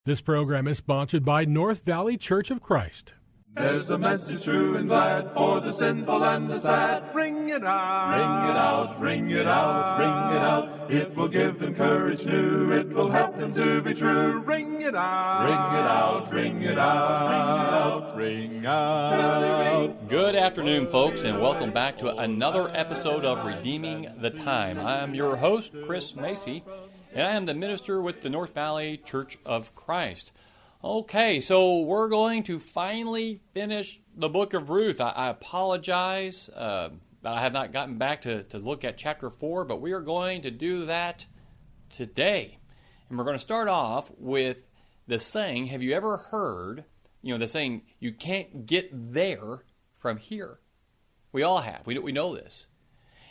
This program is sponsored by North Valley Church of Christ. There's a message true and glad for the sinful and the sad. Ring it out, ring it out, ring it out, ring it out. It will give them courage new, it will help them to be true. Ring it out, ring it out, ring it out, ring it out, ring out. Good afternoon, folks, and welcome back to another episode of Redeeming the Time. I'm your host, Chris Macy, and I am the minister with the North Valley Church of Christ. Okay, so we're going to finally finish the book of Ruth. I apologize that I have not gotten back to look at chapter 4, but we are going to do that today. And we're going to start off with the saying, have you ever heard, the saying, you can't get there from here? We all have. We know this.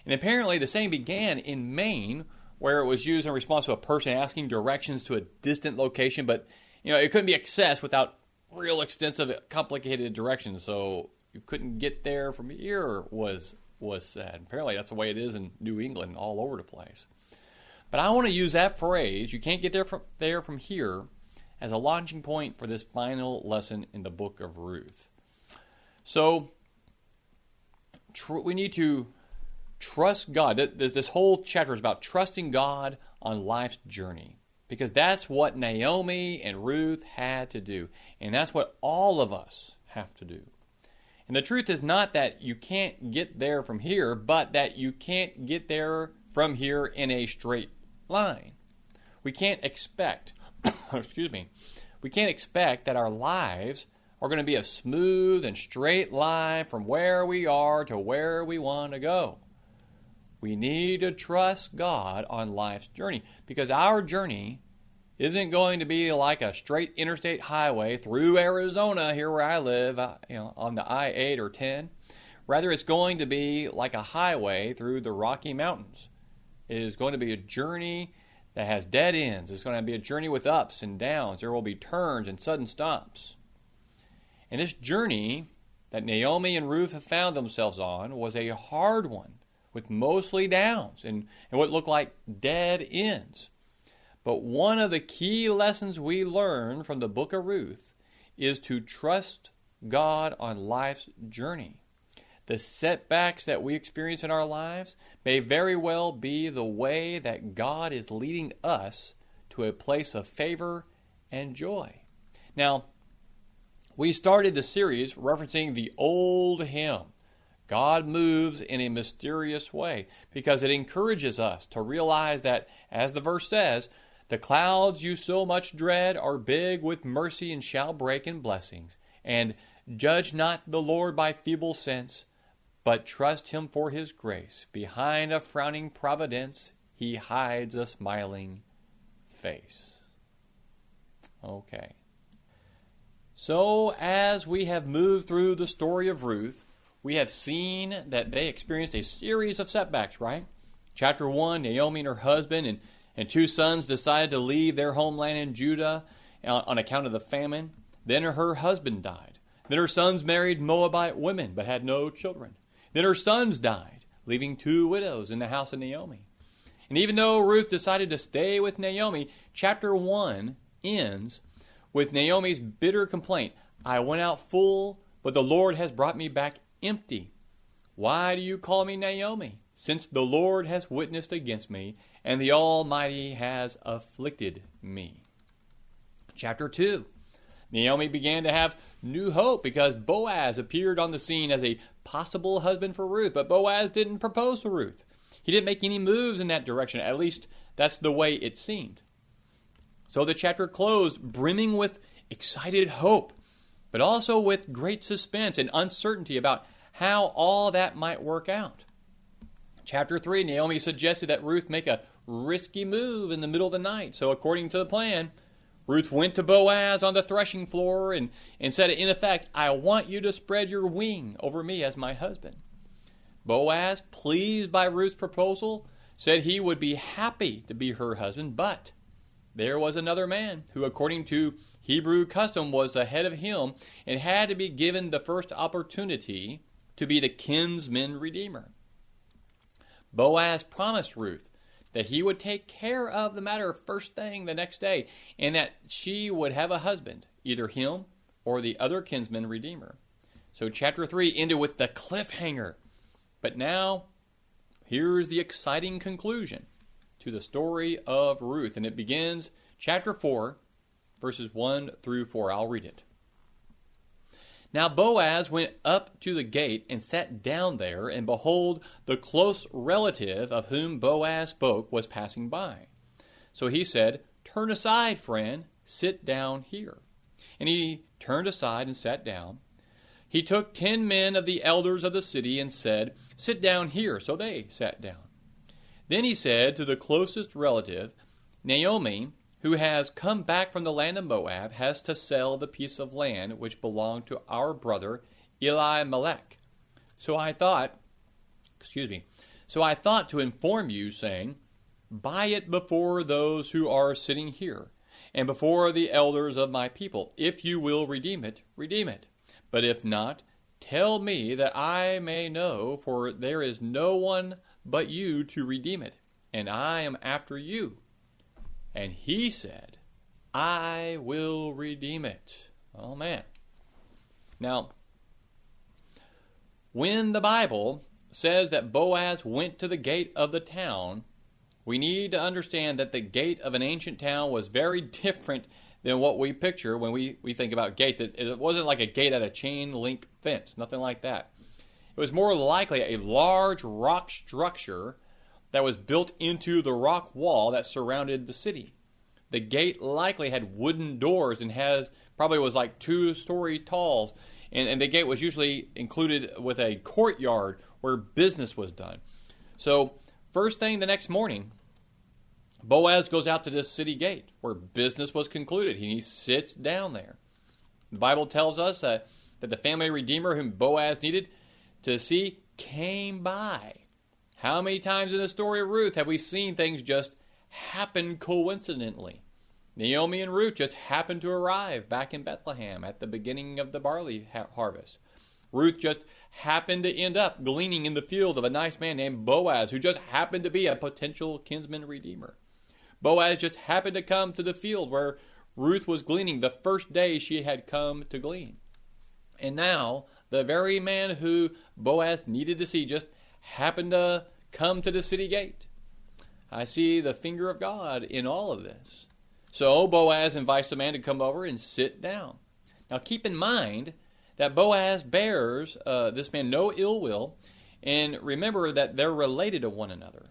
And apparently the saying began in Maine, where it was used in response to a person asking directions to a distant location, but it couldn't be accessed without real extensive, complicated directions. So you couldn't get there from here was said. Apparently that's the way it is in New England, all over the place. But I want to use that phrase, you can't get there from here, as a launching point for this final lesson in the book of Ruth. So we need to trust God. This whole chapter is about trusting God on life's journey, because that's what Naomi and Ruth had to do, and that's what all of us have to do. And the truth is not that you can't get there from here, but that you can't get there from here in a straight line. We can't expect, we can't expect that our lives are going to be a smooth and straight line from where we are to where we want to go. We need to trust God on life's journey, because our journey isn't going to be like a straight interstate highway through Arizona, here where I live, on the I-8 or 10. Rather, it's going to be like a highway through the Rocky Mountains. It is going to be a journey that has dead ends. It's going to be a journey with ups and downs. There will be turns and sudden stops. And this journey that Naomi and Ruth have found themselves on was a hard one, with mostly downs and what looked like dead ends. But one of the key lessons we learn from the book of Ruth is to trust God on life's journey. The setbacks that we experience in our lives may very well be the way that God is leading us to a place of favor and joy. Now, we started the series referencing the old hymn, God Moves in a Mysterious Way, because it encourages us to realize that, as the verse says, the clouds you so much dread are big with mercy and shall break in blessings. And judge not the Lord by feeble sense, but trust him for his grace. Behind a frowning providence, he hides a smiling face. Okay. So, as we have moved through the story of Ruth, we have seen that they experienced a series of setbacks, right? Chapter 1, Naomi and her husband and two sons decided to leave their homeland in Judah on account of the famine. Then her husband died. Then her sons married Moabite women but had no children. Then her sons died, leaving two widows in the house of Naomi. And even though Ruth decided to stay with Naomi, chapter 1 ends with Naomi's bitter complaint. I went out full, but the Lord has brought me back empty. Why do you call me Naomi, since the Lord has witnessed against me, and the Almighty has afflicted me? Chapter 2. Naomi began to have new hope because Boaz appeared on the scene as a possible husband for Ruth, but Boaz didn't propose to Ruth. He didn't make any moves in that direction. At least that's the way it seemed. So the chapter closed brimming with excited hope, but also with great suspense and uncertainty about how all that might work out. Chapter 3, Naomi suggested that Ruth make a risky move in the middle of the night. So according to the plan, Ruth went to Boaz on the threshing floor and said, in effect, I want you to spread your wing over me as my husband. Boaz, pleased by Ruth's proposal, said he would be happy to be her husband, but there was another man who, according to Hebrew custom, was ahead of him and had to be given the first opportunity to be the kinsman redeemer. Boaz promised Ruth that he would take care of the matter first thing the next day, and that she would have a husband, either him or the other kinsman redeemer. So chapter 3 ended with the cliffhanger. But now, here's the exciting conclusion to the story of Ruth. And it begins, chapter 4, verses 1 through 4. I'll read it. Now Boaz went up to the gate and sat down there, and behold, the close relative of whom Boaz spoke was passing by. So he said, "Turn aside, friend, sit down here." And he turned aside and sat down. He took 10 men of the elders of the city and said, "Sit down here." So they sat down. Then he said to the closest relative, "Naomi, who has come back from the land of Moab, has to sell the piece of land which belonged to our brother Elimelech. So I thought to inform you, saying, buy it before those who are sitting here, and before the elders of my people. If you will redeem it, redeem it. But if not, tell me that I may know, for there is no one but you to redeem it, and I am after you." And he said, "I will redeem it." Oh, man. Now, when the Bible says that Boaz went to the gate of the town, we need to understand that the gate of an ancient town was very different than what we picture when we think about gates. It wasn't like a gate at a chain link fence, nothing like that. It was more likely a large rock structure that was built into the rock wall that surrounded the city. The gate likely had wooden doors and probably was like 2-story tall, and the gate was usually included with a courtyard where business was done. So first thing the next morning, Boaz goes out to this city gate where business was concluded. He sits down there. The Bible tells us that the family redeemer whom Boaz needed to see came by. How many times in the story of Ruth have we seen things just happen coincidentally? Naomi and Ruth just happened to arrive back in Bethlehem at the beginning of the barley harvest. Ruth just happened to end up gleaning in the field of a nice man named Boaz, who just happened to be a potential kinsman redeemer. Boaz just happened to come to the field where Ruth was gleaning the first day she had come to glean. And now, the very man who Boaz needed to see just happened to come to the city gate. I see the finger of God in all of this. So Boaz invites the man to come over and sit down. Now keep in mind that Boaz bears this man no ill will, and remember that they're related to one another.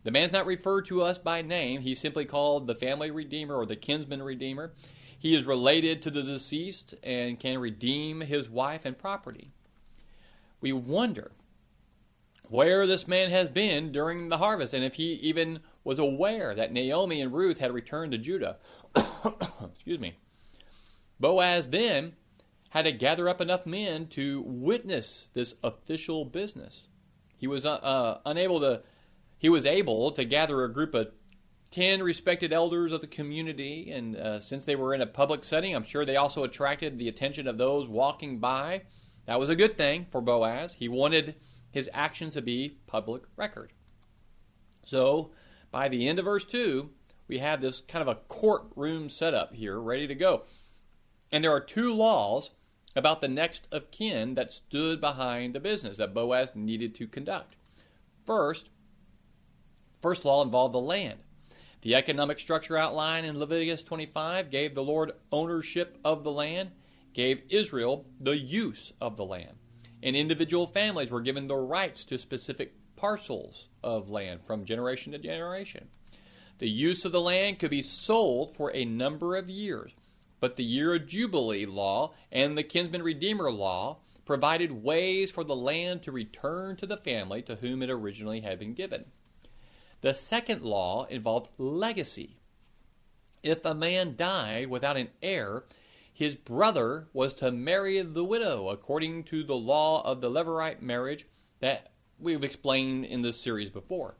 The man's not referred to us by name. He's simply called the family redeemer or the kinsman redeemer. He is related to the deceased and can redeem his wife and property. We wonder where this man has been during the harvest, and if he even was aware that Naomi and Ruth had returned to Judah. Excuse me. Boaz then had to gather up enough men to witness this official business. He was able to gather a group of 10 respected elders of the community, and since they were in a public setting, I'm sure they also attracted the attention of those walking by. That was a good thing for Boaz. He wanted his actions to be public record. So, by the end of verse 2, we have this kind of a courtroom setup here, ready to go. And there are 2 laws about the next of kin that stood behind the business that Boaz needed to conduct. First law involved the land. The economic structure outlined in Leviticus 25 gave the Lord ownership of the land, gave Israel the use of the land. And individual families were given the rights to specific parcels of land from generation to generation. The use of the land could be sold for a number of years, but the year of Jubilee law and the kinsman redeemer law provided ways for the land to return to the family to whom it originally had been given. The second law involved legacy. If a man died without an heir, his brother was to marry the widow according to the law of the Levirate marriage that we've explained in this series before.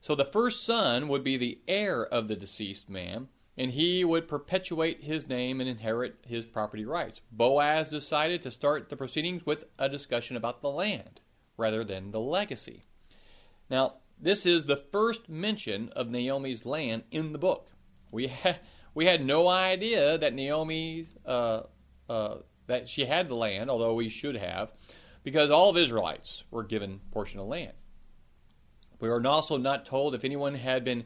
So the first son would be the heir of the deceased man, and he would perpetuate his name and inherit his property rights. Boaz decided to start the proceedings with a discussion about the land rather than the legacy. Now, this is the first mention of Naomi's land in the book. We had no idea that Naomi's that she had the land, although we should have, because all of Israelites were given a portion of land. We are also not told if anyone had been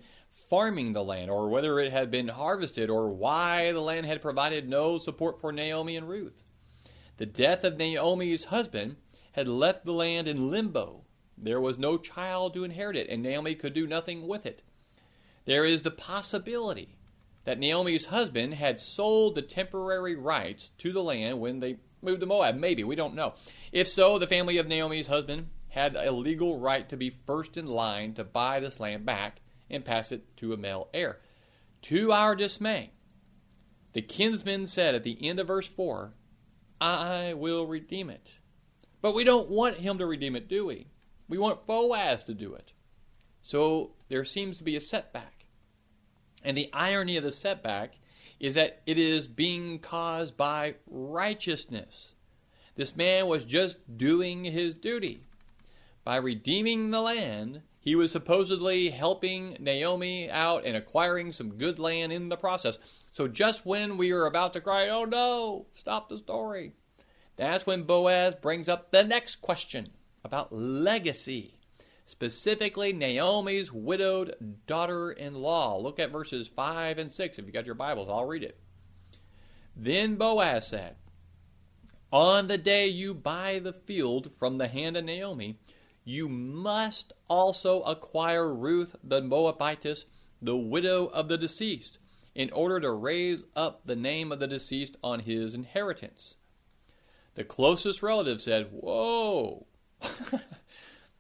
farming the land, or whether it had been harvested, or why the land had provided no support for Naomi and Ruth. The death of Naomi's husband had left the land in limbo. There was no child to inherit it, and Naomi could do nothing with it. There is the possibility that Naomi's husband had sold the temporary rights to the land when they moved to Moab. Maybe, we don't know. If so, the family of Naomi's husband had a legal right to be first in line to buy this land back and pass it to a male heir. To our dismay, the kinsman said at the end of verse 4, I will redeem it. But we don't want him to redeem it, do we? We want Boaz to do it. So there seems to be a setback. And the irony of the setback is that it is being caused by righteousness. This man was just doing his duty. By redeeming the land, he was supposedly helping Naomi out and acquiring some good land in the process. So just when we are about to cry, oh no, stop the story, that's when Boaz brings up the next question about legacy. Specifically, Naomi's widowed daughter-in-law. Look at verses 5 and 6. If you got your Bibles, I'll read it. Then Boaz said, on the day you buy the field from the hand of Naomi, you must also acquire Ruth the Moabitess, the widow of the deceased, in order to raise up the name of the deceased on his inheritance. The closest relative said, whoa,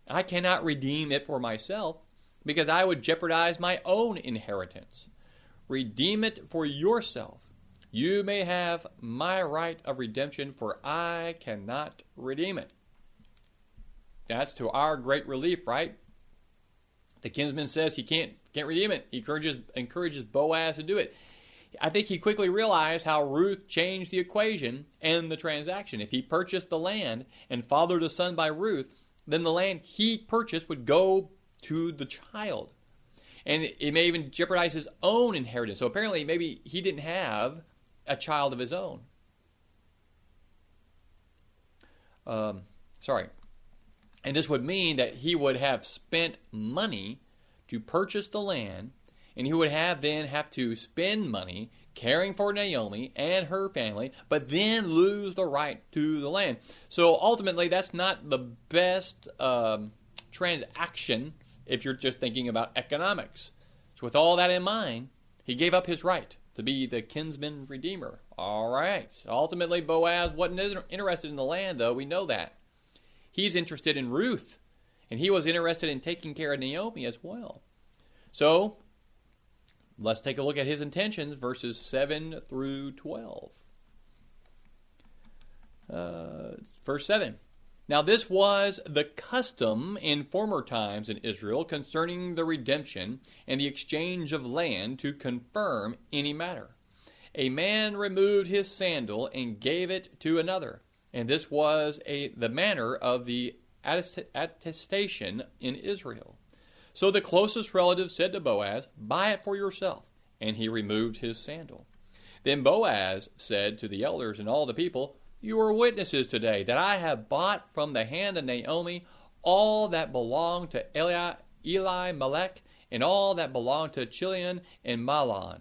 I cannot redeem it for myself, because I would jeopardize my own inheritance. Redeem it for yourself. You may have my right of redemption, for I cannot redeem it. That's to our great relief, right? The kinsman says he can't redeem it. He encourages Boaz to do it. I think he quickly realized how Ruth changed the equation and the transaction. If he purchased the land and fathered a son by Ruth, then the land he purchased would go to the child. And it may even jeopardize his own inheritance. So apparently maybe he didn't have a child of his own. And this would mean that he would have spent money to purchase the land, and he would have to spend money caring for Naomi and her family, but then lose the right to the land. So ultimately, that's not the best transaction if you're just thinking about economics. So with all that in mind, he gave up his right to be the kinsman redeemer. All right. Ultimately, Boaz wasn't interested in the land, though. We know that. He's interested in Ruth, and he was interested in taking care of Naomi as well. So, let's take a look at his intentions, verses 7 through 12. Verse 7. Now this was the custom in former times in Israel concerning the redemption and the exchange of land to confirm any matter. A man removed his sandal and gave it to another. And this was the manner of the attestation in Israel. So the closest relative said to Boaz, buy it for yourself. And he removed his sandal. Then Boaz said to the elders and all the people, you are witnesses today that I have bought from the hand of Naomi all that belonged to Elimelech and all that belonged to Chilion and Mahlon.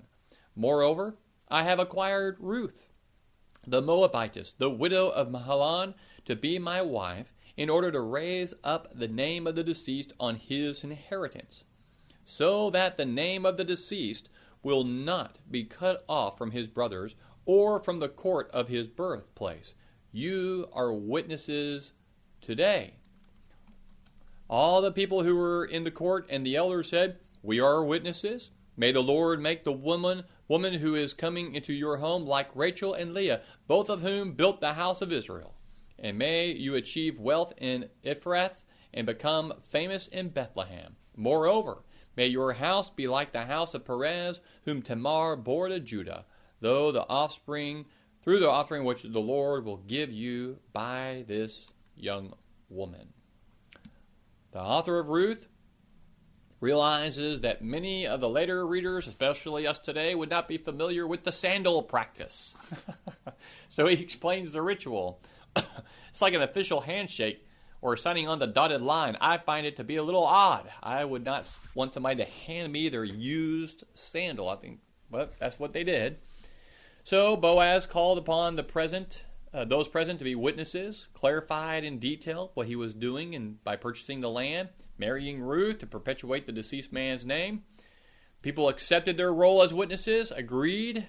Moreover, I have acquired Ruth, the Moabitess, the widow of Mahlon, to be my wife, in order to raise up the name of the deceased on his inheritance, so that the name of the deceased will not be cut off from his brothers or from the court of his birthplace. You are witnesses today. All the people who were in the court and the elders said, we are witnesses. May the Lord make the woman who is coming into your home like Rachel and Leah, both of whom built the house of Israel. And may you achieve wealth in Ephrath and become famous in Bethlehem. Moreover, may your house be like the house of Perez, whom Tamar bore to Judah, through the offspring which the Lord will give you by this young woman. The author of Ruth realizes that many of the later readers, especially us today, would not be familiar with the sandal practice. So he explains the ritual. It's like an official handshake or signing on the dotted line. I find it to be a little odd. I would not want somebody to hand me their used sandal. I think, but that's what they did. So Boaz called upon those present to be witnesses, clarified in detail what he was doing and by purchasing the land, marrying Ruth to perpetuate the deceased man's name. People accepted their role as witnesses, agreed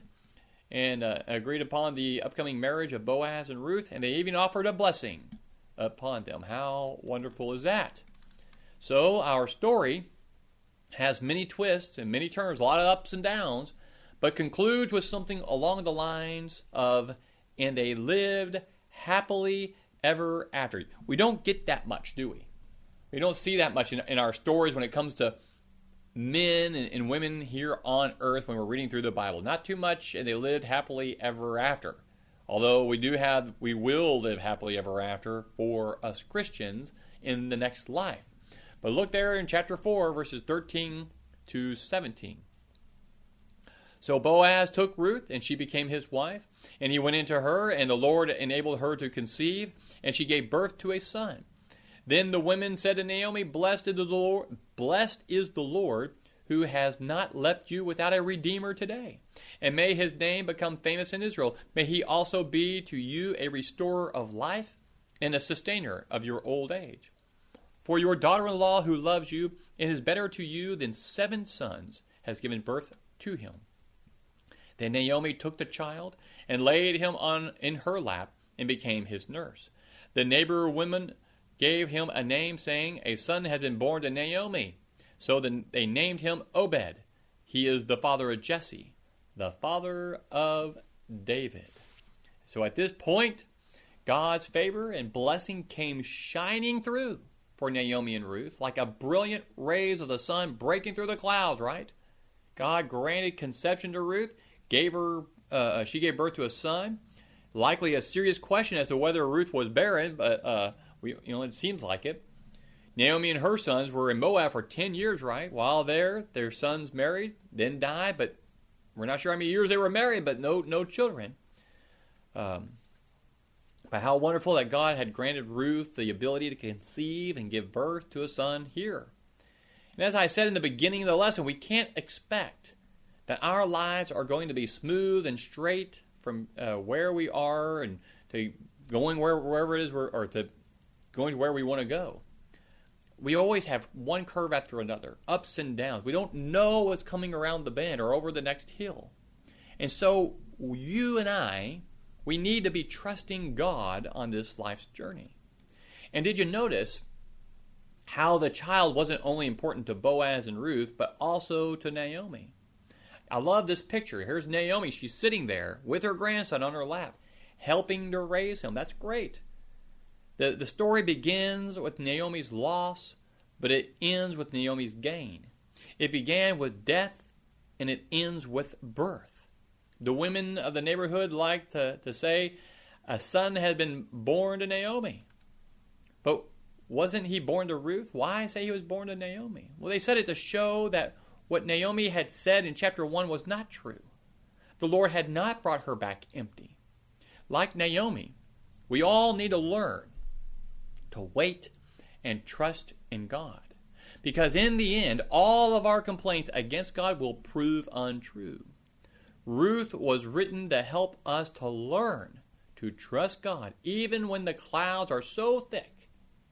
upon the upcoming marriage of Boaz and Ruth, and they even offered a blessing upon them. How wonderful is that? So our story has many twists and many turns, a lot of ups and downs, but concludes with something along the lines of, and they lived happily ever after. We don't get that much, do we? We don't see that much in our stories when it comes to men and women here on earth when we're reading through the Bible. Not too much, and they lived happily ever after. Although we will live happily ever after for us Christians in the next life. But look there in chapter 4, verses 13 to 17. So Boaz took Ruth, and she became his wife, and he went into her, and the Lord enabled her to conceive, and she gave birth to a son. Then the women said to Naomi, Blessed is the Lord, who has not left you without a redeemer today. And may his name become famous in Israel. May he also be to you a restorer of life and a sustainer of your old age. For your daughter-in-law who loves you and is better to you than 7 sons has given birth to him. Then Naomi took the child and laid him in her lap and became his nurse. The neighbor women gave him a name, saying, A son has been born to Naomi. So then they named him Obed. He is the father of Jesse, the father of David. So at this point, God's favor and blessing came shining through for Naomi and Ruth, like a brilliant rays of the sun breaking through the clouds, right? God granted conception to Ruth, she gave birth to a son. Likely a serious question as to whether Ruth was barren, but it seems like it. Naomi and her sons were in Moab for 10 years, right? While there, their sons married, then died, but we're not sure how many years they were married, but no children. But how wonderful that God had granted Ruth the ability to conceive and give birth to a son here. And as I said in the beginning of the lesson, we can't expect that our lives are going to be smooth and straight from where we are and to going wherever it is, or to going to where we want to go. We always have one curve after another, ups and downs. We don't know what's coming around the bend or over the next hill. And so you and I, we need to be trusting God on this life's journey. And did you notice how the child wasn't only important to Boaz and Ruth, but also to Naomi? I love this picture. Here's Naomi. She's sitting there with her grandson on her lap, helping to raise him. That's great. The story begins with Naomi's loss, but it ends with Naomi's gain. It began with death, and it ends with birth. The women of the neighborhood like to say, a son had been born to Naomi. But wasn't he born to Ruth? Why say he was born to Naomi? Well, they said it to show that what Naomi had said in chapter 1 was not true. The Lord had not brought her back empty. Like Naomi, we all need to learn to wait and trust in God. Because in the end, all of our complaints against God will prove untrue. Ruth was written to help us to learn to trust God, even when the clouds are so thick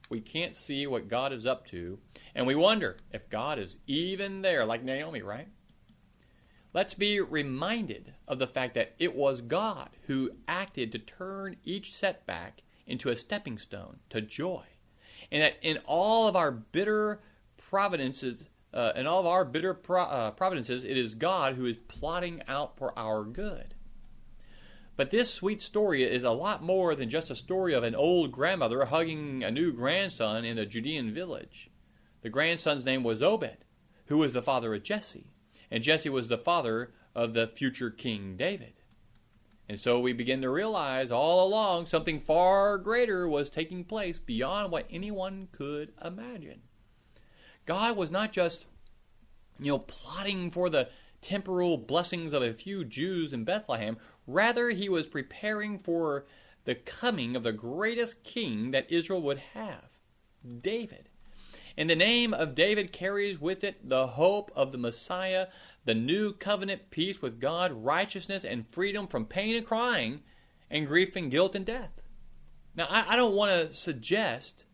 we can't see what God is up to, and we wonder if God is even there, like Naomi, right? Let's be reminded of the fact that it was God who acted to turn each setback into a stepping stone to joy. And that in all of our bitter providences, it is God who is plotting out for our good. But this sweet story is a lot more than just a story of an old grandmother hugging a new grandson in a Judean village. The grandson's name was Obed, who was the father of Jesse. And Jesse was the father of the future King David. And so we begin to realize all along something far greater was taking place beyond what anyone could imagine. God was not just plotting for the temporal blessings of a few Jews in Bethlehem. Rather, he was preparing for the coming of the greatest king that Israel would have, David. And the name of David carries with it the hope of the Messiah, the new covenant peace with God, righteousness and freedom from pain and crying, and grief and guilt and death. Now, I don't want to suggest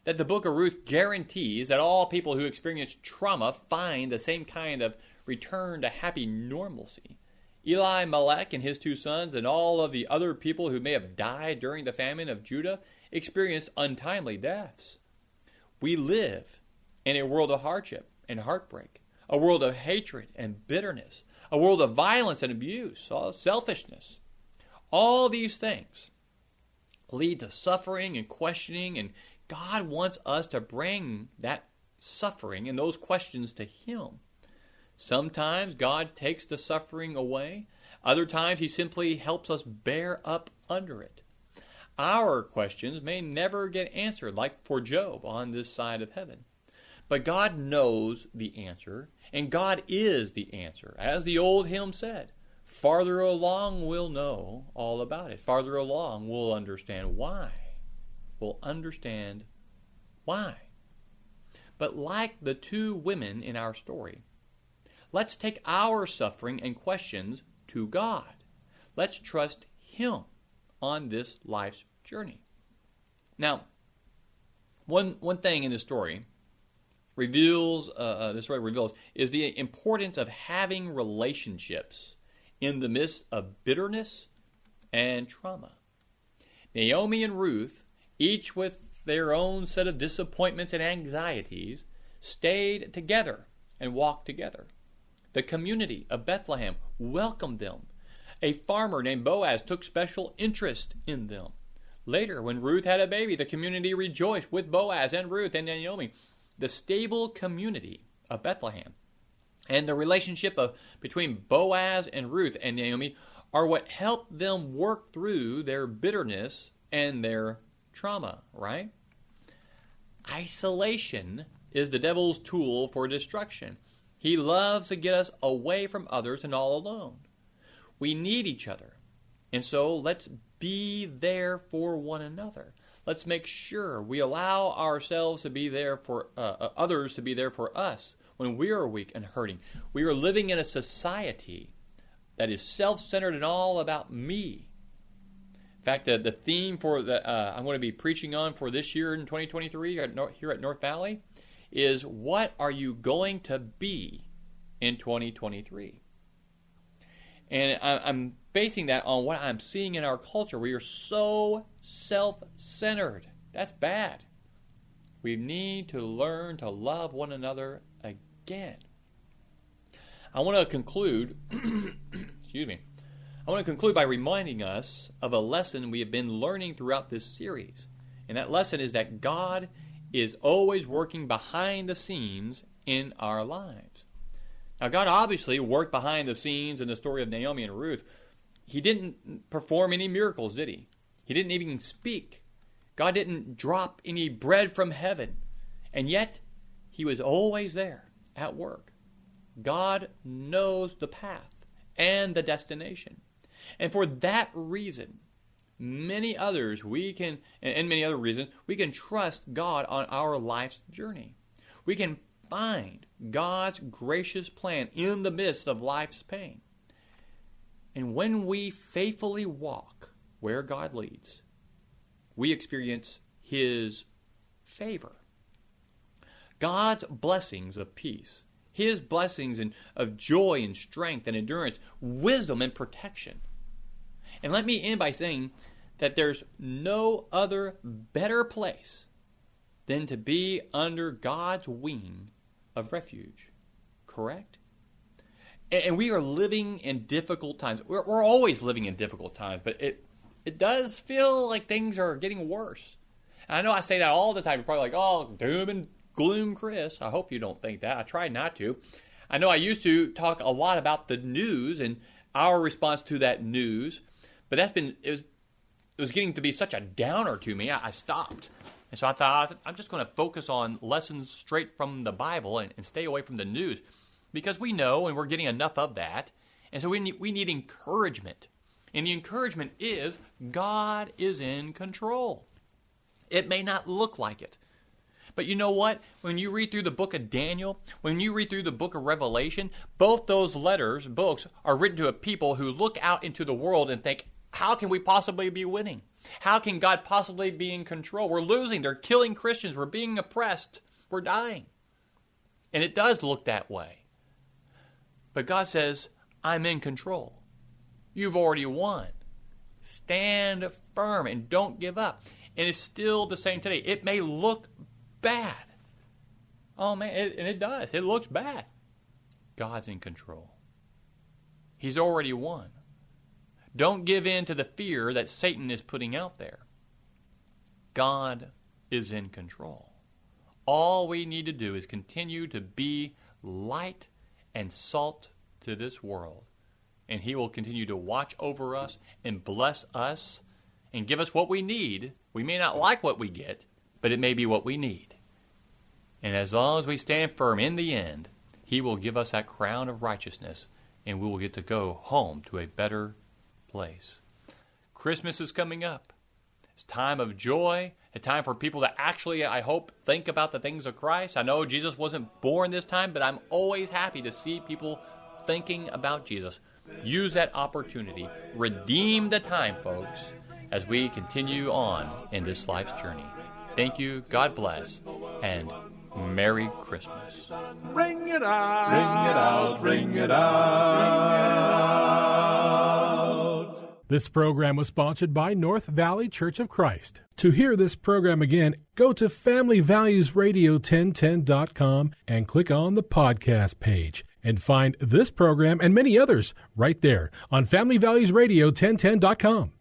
that the book of Ruth guarantees that all people who experience trauma find the same kind of return to happy normalcy. Elimelech and his 2 sons and all of the other people who may have died during the famine of Judah experienced untimely deaths. We live in a world of hardship and heartbreak, a world of hatred and bitterness, a world of violence and abuse, selfishness. All these things lead to suffering and questioning, and God wants us to bring that suffering and those questions to Him. Sometimes God takes the suffering away. Other times He simply helps us bear up under it. Our questions may never get answered, like for Job on this side of heaven. But God knows the answer, and God is the answer. As the old hymn said, farther along we'll know all about it. Farther along we'll understand why. We'll understand why. But like the 2 women in our story, let's take our suffering and questions to God. Let's trust Him on this life's journey. Now, one thing in this story reveals is the importance of having relationships in the midst of bitterness and trauma. Naomi and Ruth, each with their own set of disappointments and anxieties, stayed together and walked together. The community of Bethlehem welcomed them. A farmer named Boaz took special interest in them. Later, when Ruth had a baby, the community rejoiced with Boaz and Ruth and Naomi. The stable community of Bethlehem and the relationship between Boaz and Ruth and Naomi are what helped them work through their bitterness and their trauma, right? Isolation is the devil's tool for destruction. He loves to get us away from others and all alone. We need each other. And so let's be there for one another. Let's make sure we allow ourselves to be there for others to be there for us when we are weak and hurting. We are living in a society that is self-centered and all about me. In fact, the theme for I'm going to be preaching on for this year in 2023 here at North Valley is, what are you going to be in 2023? And I'm basing that on what I'm seeing in our culture. We are so self-centered. That's bad. We need to learn to love one another again. I want to conclude, I want to conclude by reminding us of a lesson we have been learning throughout this series. And that lesson is that God is always working behind the scenes in our lives. Now, God obviously worked behind the scenes in the story of Naomi and Ruth. He didn't perform any miracles, did He? He didn't even speak. God didn't drop any bread from heaven. And yet, He was always there at work. God knows the path and the destination. And for that reason, many other reasons, we can trust God on our life's journey. We can find God's gracious plan in the midst of life's pain. And when we faithfully walk where God leads, we experience His favor. God's blessings of peace, His blessings of joy and strength and endurance, wisdom and protection. And let me end by saying that there's no other better place than to be under God's wing of refuge. Correct? And we are living in difficult times. We're always living in difficult times, but it does feel like things are getting worse. And I know I say that all the time. You're probably like, oh, doom and gloom, Chris. I hope you don't think that. I try not to. I know I used to talk a lot about the news and our response to that news, but it was getting to be such a downer to me. I stopped. And so I thought, I'm just going to focus on lessons straight from the Bible and stay away from the news. because we know and we're getting enough of that. And so we need encouragement. And the encouragement is God is in control. It may not look like it. But you know what? When you read through the book of Daniel, when you read through the book of Revelation, both those books are written to a people who look out into the world and think, how can we possibly be winning? How can God possibly be in control? We're losing. They're killing Christians. We're being oppressed. We're dying. And it does look that way. But God says, I'm in control. You've already won. Stand firm and don't give up. And it's still the same today. It may look bad. Oh man, and it does. It looks bad. God's in control. He's already won. Don't give in to the fear that Satan is putting out there. God is in control. All we need to do is continue to be light and salt to this world. And He will continue to watch over us and bless us and give us what we need. We may not like what we get, but it may be what we need. And as long as we stand firm in the end, He will give us that crown of righteousness, and we will get to go home to a better place. Christmas is coming up. It's time of joy, a time for people to actually, I hope, think about the things of Christ. I know Jesus wasn't born this time, but I'm always happy to see people thinking about Jesus. Use that opportunity. Redeem the time, folks, as we continue on in this life's journey. Thank you, God bless, and Merry Christmas. Ring it out, ring it out, ring it out. This program was sponsored by North Valley Church of Christ. To hear this program again, go to FamilyValuesRadio1010.com and click on the podcast page and find this program and many others right there on FamilyValuesRadio1010.com.